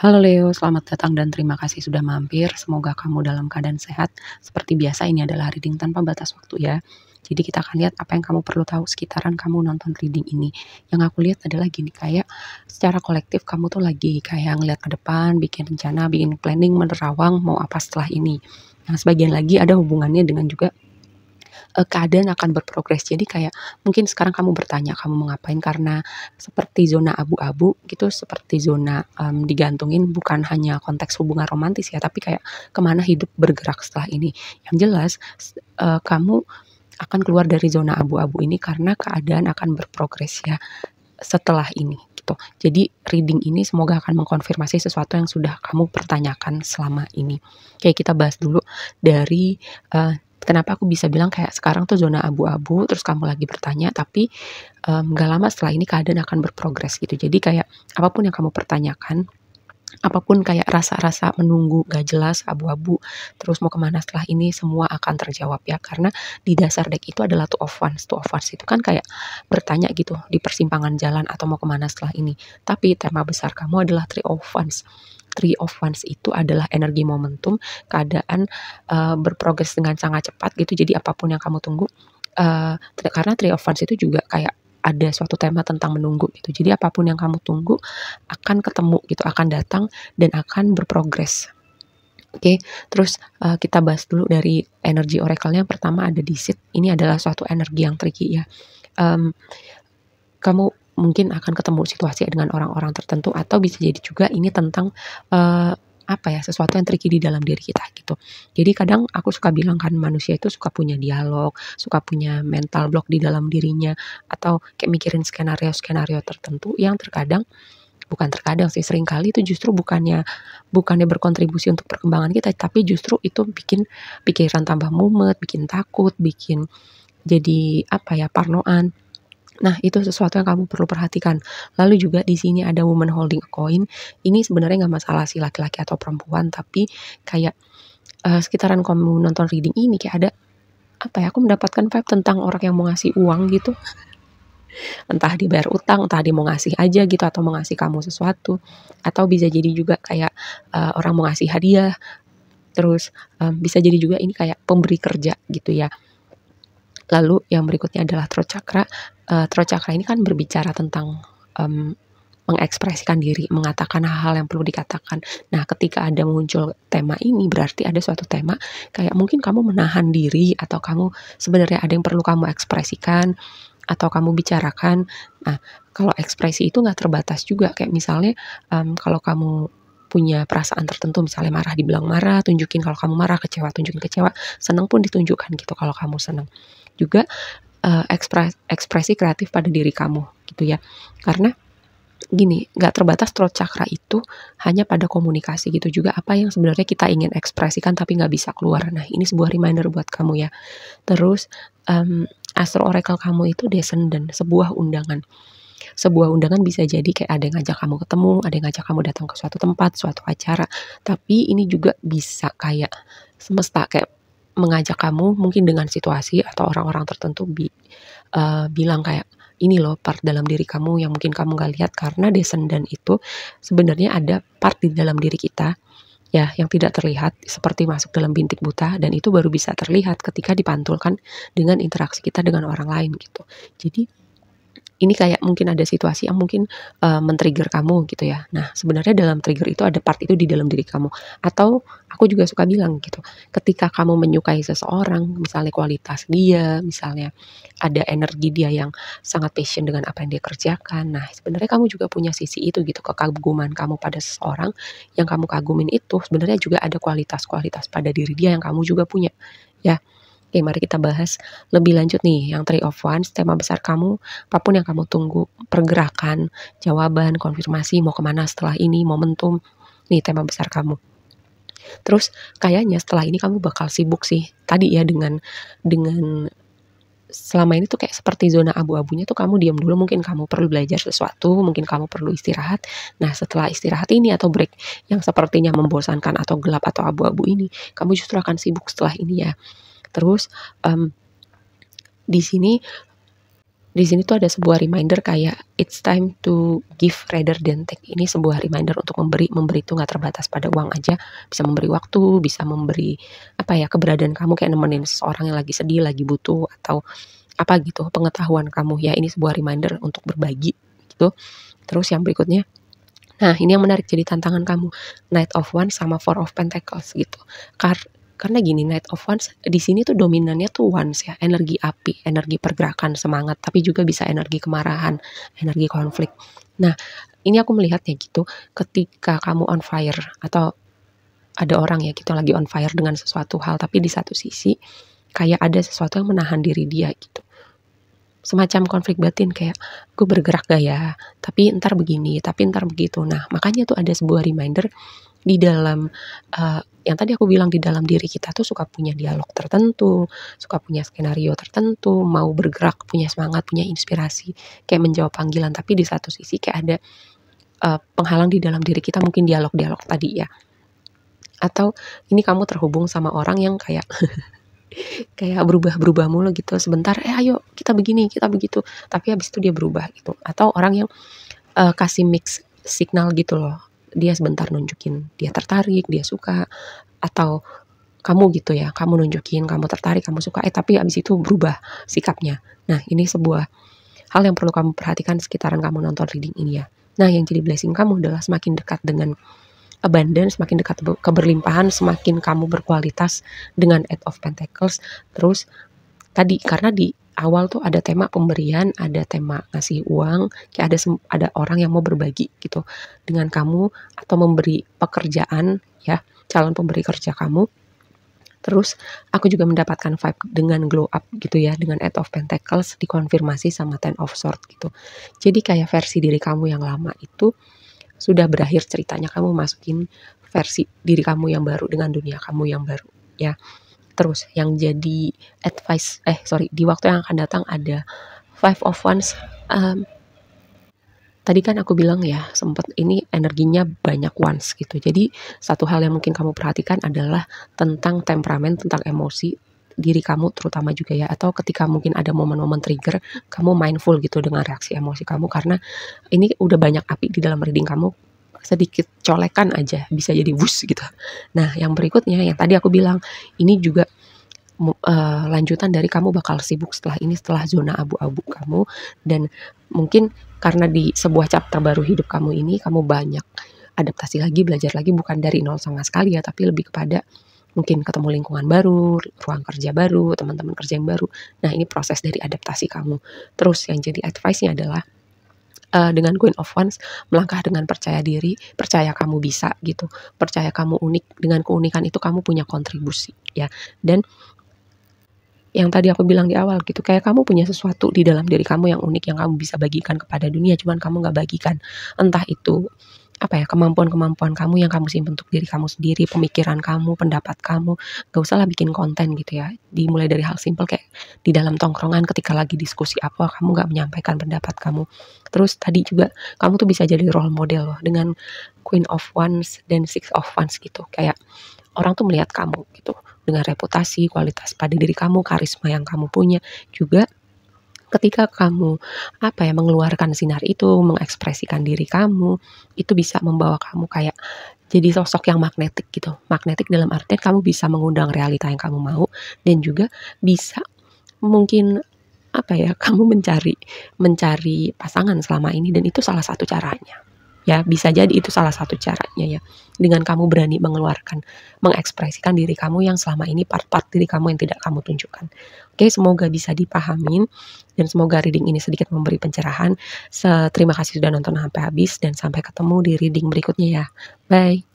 Halo Leo, selamat datang dan terima kasih sudah mampir. Semoga kamu dalam keadaan sehat. Seperti biasa, ini adalah reading tanpa batas waktu ya. Jadi kita akan lihat apa yang kamu perlu tahu sekitaran kamu nonton reading ini. Yang aku lihat adalah gini, kayak secara kolektif kamu tuh lagi kayak ngeliat ke depan, bikin rencana, bikin planning, menerawang mau apa setelah ini. Yang sebagian lagi ada hubungannya dengan juga keadaan akan berprogres. Jadi kayak mungkin sekarang kamu bertanya kamu mau ngapain karena seperti zona abu-abu gitu, seperti zona digantungin, bukan hanya konteks hubungan romantis ya, tapi kayak kemana hidup bergerak setelah ini. Yang jelas kamu akan keluar dari zona abu-abu ini karena keadaan akan berprogres ya setelah ini gitu. Jadi reading ini semoga akan mengkonfirmasi sesuatu yang sudah kamu pertanyakan selama ini. Kayak kita bahas dulu dari kenapa aku bisa bilang kayak sekarang tuh zona abu-abu, terus kamu lagi bertanya, tapi gak lama setelah ini keadaan akan berprogres gitu. Jadi kayak apapun yang kamu pertanyakan, apapun kayak rasa-rasa menunggu gak jelas, abu-abu, terus mau kemana setelah ini, semua akan terjawab ya. Karena di dasar deck itu adalah Two of Wands. Two of Wands itu kan kayak bertanya gitu di persimpangan jalan atau mau kemana setelah ini. Tapi tema besar kamu adalah Three of Wands. Three of Wands itu adalah energi momentum, keadaan berprogres dengan sangat cepat gitu. Jadi apapun yang kamu tunggu, karena Three of Wands itu juga kayak ada suatu tema tentang menunggu gitu. Jadi apapun yang kamu tunggu akan ketemu gitu, akan datang dan akan berprogres. Oke, terus kita bahas dulu dari energi oracle-nya. Pertama ada Deceit. Ini adalah suatu energi yang tricky ya. Kamu mungkin akan ketemu situasi dengan orang-orang tertentu, atau bisa jadi juga ini tentang sesuatu yang tricky di dalam diri kita gitu. Jadi kadang aku suka bilang kan, manusia itu suka punya dialog, suka punya mental block di dalam dirinya, atau kayak mikirin skenario-skenario tertentu yang bukan terkadang sih, seringkali itu justru bukannya berkontribusi untuk perkembangan kita, tapi justru itu bikin pikiran tambah mumet, bikin takut, bikin jadi parnoan. Nah, itu sesuatu yang kamu perlu perhatikan. Lalu juga di sini ada woman holding a coin. Ini sebenarnya nggak masalah sih laki-laki atau perempuan, tapi kayak sekitaran kamu nonton reading ini kayak ada aku mendapatkan vibe tentang orang yang mau ngasih uang gitu. Entah dibayar utang, entah dia mau ngasih aja gitu, atau mau ngasih kamu sesuatu. Atau bisa jadi juga kayak orang mau ngasih hadiah. Terus bisa jadi juga ini kayak pemberi kerja gitu ya. Lalu yang berikutnya adalah throat chakra. Throat chakra ini kan berbicara tentang mengekspresikan diri, mengatakan hal-hal yang perlu dikatakan. Nah, ketika ada muncul tema ini, berarti ada suatu tema kayak mungkin kamu menahan diri, atau kamu sebenarnya ada yang perlu kamu ekspresikan atau kamu bicarakan. Nah, kalau ekspresi itu nggak terbatas juga. Kayak misalnya kalau kamu punya perasaan tertentu, misalnya marah dibilang marah, tunjukin kalau kamu marah, kecewa tunjukin kecewa, seneng pun ditunjukkan gitu kalau kamu seneng. Juga ekspresi kreatif pada diri kamu gitu ya. Karena gini, nggak terbatas throat chakra itu hanya pada komunikasi gitu, juga apa yang sebenarnya kita ingin ekspresikan tapi nggak bisa keluar. Nah, ini sebuah reminder buat kamu ya. Terus astro oracle kamu itu descendant, sebuah undangan. Sebuah undangan bisa jadi kayak ada yang ngajak kamu ketemu, ada yang ngajak kamu datang ke suatu tempat, suatu acara. Tapi ini juga bisa kayak semesta kayak mengajak kamu mungkin dengan situasi atau orang-orang tertentu bilang kayak ini loh part dalam diri kamu yang mungkin kamu gak lihat, karena descendant itu sebenarnya ada part di dalam diri kita ya yang tidak terlihat, seperti masuk dalam bintik buta, dan itu baru bisa terlihat ketika dipantulkan dengan interaksi kita dengan orang lain gitu. Jadi ini kayak mungkin ada situasi yang mungkin men-trigger kamu gitu ya. Nah, sebenarnya dalam trigger itu ada part itu di dalam diri kamu. Atau aku juga suka bilang gitu, ketika kamu menyukai seseorang, misalnya kualitas dia, misalnya ada energi dia yang sangat passion dengan apa yang dia kerjakan. Nah, sebenarnya kamu juga punya sisi itu gitu, kekaguman kamu pada seseorang yang kamu kagumin itu sebenarnya juga ada kualitas-kualitas pada diri dia yang kamu juga punya ya. Oke, mari kita bahas lebih lanjut nih yang Three of Wands, tema besar kamu, apapun yang kamu tunggu, pergerakan, jawaban, konfirmasi, mau kemana setelah ini, momentum, nih tema besar kamu. Terus kayaknya setelah ini kamu bakal sibuk sih, tadi ya dengan selama ini tuh kayak seperti zona abu-abunya tuh kamu diam dulu, mungkin kamu perlu belajar sesuatu, mungkin kamu perlu istirahat. Nah, setelah istirahat ini atau break yang sepertinya membosankan atau gelap atau abu-abu ini, kamu justru akan sibuk setelah ini ya. Terus di sini Di sini tuh ada sebuah reminder kayak it's time to give rather than take. Ini sebuah reminder untuk memberi itu nggak terbatas pada uang aja, bisa memberi waktu, bisa memberi apa ya, keberadaan kamu kayak nemenin seseorang yang lagi sedih, lagi butuh atau apa gitu, pengetahuan kamu ya. Ini sebuah reminder untuk berbagi gitu. Terus yang berikutnya, nah ini yang menarik jadi tantangan kamu, Knight of Wands sama Four of Pentacles gitu. Karena gini, Knight of Wands di sini tuh dominannya tuh Wands ya, energi api, energi pergerakan, semangat, tapi juga bisa energi kemarahan, energi konflik. Nah, ini aku melihatnya gitu, ketika kamu on fire atau ada orang ya gitu lagi on fire dengan sesuatu hal, tapi di satu sisi kayak ada sesuatu yang menahan diri dia gitu. Semacam konflik batin kayak, gue bergerak gak ya, tapi ntar begini, tapi ntar begitu. Nah, makanya tuh ada sebuah reminder di dalam yang tadi aku bilang, di dalam diri kita tuh suka punya dialog tertentu, suka punya skenario tertentu, mau bergerak, punya semangat, punya inspirasi, kayak menjawab panggilan, tapi di satu sisi kayak ada penghalang di dalam diri kita, mungkin dialog-dialog tadi ya. Atau ini kamu terhubung sama orang yang kayak kayak berubah-berubah mulu gitu, sebentar, ayo kita begini, kita begitu, tapi habis itu dia berubah gitu. Atau orang yang kasih mix signal gitu loh, dia sebentar nunjukin dia tertarik, dia suka, atau kamu gitu ya, kamu nunjukin kamu tertarik, kamu suka, tapi habis itu berubah sikapnya. Nah, ini sebuah hal yang perlu kamu perhatikan sekitaran kamu nonton reading ini ya. Nah, yang jadi blessing kamu adalah semakin dekat dengan abundance, semakin dekat keberlimpahan, semakin kamu berkualitas dengan Eight of Pentacles. Terus tadi karena di awal tuh ada tema pemberian, ada tema ngasih uang, kayak ada orang yang mau berbagi gitu dengan kamu atau memberi pekerjaan ya, calon pemberi kerja kamu. Terus aku juga mendapatkan vibe dengan glow up gitu ya, dengan Eight of Pentacles dikonfirmasi sama Ten of Swords gitu. Jadi kayak versi diri kamu yang lama itu sudah berakhir ceritanya, kamu masukin versi diri kamu yang baru dengan dunia kamu yang baru ya. Terus yang jadi advice di waktu yang akan datang ada Five of Wands. Tadi kan aku bilang ya, sempet ini energinya banyak Wands gitu. Jadi satu hal yang mungkin kamu perhatikan adalah tentang temperamen, tentang emosi diri kamu terutama juga ya, atau ketika mungkin ada momen-momen trigger, kamu mindful gitu dengan reaksi emosi kamu, karena ini udah banyak api di dalam reading kamu, sedikit colekan aja bisa jadi wus gitu. Nah, yang berikutnya yang tadi aku bilang, ini juga lanjutan dari kamu bakal sibuk setelah ini, setelah zona abu-abu kamu, dan mungkin karena di sebuah chapter baru hidup kamu ini, kamu banyak adaptasi lagi, belajar lagi, bukan dari nol sama sekali ya, tapi lebih kepada mungkin ketemu lingkungan baru, ruang kerja baru, teman-teman kerja yang baru. Nah, ini proses dari adaptasi kamu. Terus yang jadi advice-nya adalah dengan Queen of Wands, melangkah dengan percaya diri, percaya kamu bisa gitu, percaya kamu unik, dengan keunikan itu kamu punya kontribusi ya. Dan yang tadi aku bilang di awal gitu, kayak kamu punya sesuatu di dalam diri kamu yang unik, yang kamu bisa bagikan kepada dunia, cuman kamu gak bagikan. Entah itu apa ya, kemampuan-kemampuan kamu yang kamu simpen untuk diri kamu sendiri, pemikiran kamu, pendapat kamu. Gak usah lah bikin konten gitu ya, dimulai dari hal simple kayak di dalam tongkrongan ketika lagi diskusi apa, kamu gak menyampaikan pendapat kamu. Terus tadi juga kamu tuh bisa jadi role model loh, dengan Queen of Wands dan Six of Wands gitu, kayak orang tuh melihat kamu gitu dengan reputasi, kualitas pada diri kamu, karisma yang kamu punya. Juga ketika kamu mengeluarkan sinar itu, mengekspresikan diri kamu, itu bisa membawa kamu kayak jadi sosok yang magnetik gitu. Magnetik dalam artian kamu bisa mengundang realita yang kamu mau, dan juga bisa mungkin kamu mencari pasangan selama ini, dan itu salah satu caranya. Ya, bisa jadi itu salah satu caranya ya. Dengan kamu berani mengekspresikan diri kamu yang selama ini part-part diri kamu yang tidak kamu tunjukkan. Oke, semoga bisa dipahamin dan semoga reading ini sedikit memberi pencerahan. Terima kasih sudah nonton sampai habis dan sampai ketemu di reading berikutnya ya. Bye.